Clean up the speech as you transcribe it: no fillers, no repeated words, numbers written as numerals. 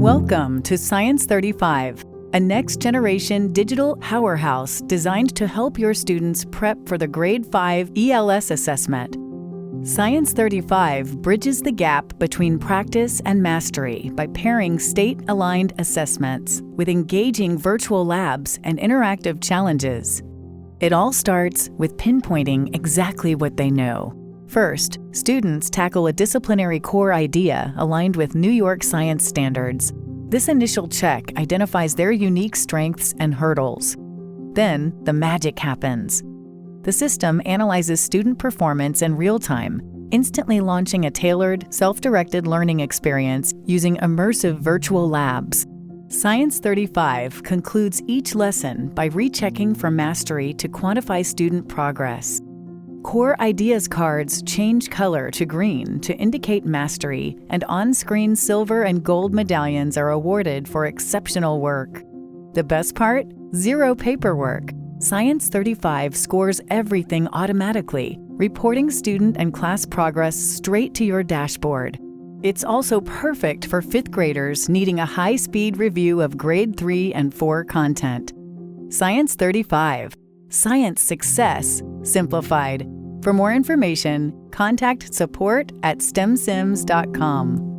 Welcome to Science 35, a next-generation digital powerhouse designed to help your students prep for the Grade 5 ELS assessment. Science 35 bridges the gap between practice and mastery by pairing state-aligned assessments with engaging virtual labs and interactive challenges. It all starts with pinpointing exactly what they know. First, students tackle a disciplinary core idea aligned with New York science standards. This initial check identifies their unique strengths and hurdles. Then, the magic happens. The system analyzes student performance in real time, instantly launching a tailored, self-directed learning experience using immersive virtual labs. Science 35 concludes each lesson by rechecking from mastery to quantify student progress. Core Ideas cards change color to green to indicate mastery, and on-screen silver and gold medallions are awarded for exceptional work. The best part? Zero paperwork. Science 35 scores everything automatically, reporting student and class progress straight to your dashboard. It's also perfect for 5th graders needing a high-speed review of Grade 3 and 4 content. Science 35. Science success simplified. For more information, contact support@stemsims.com.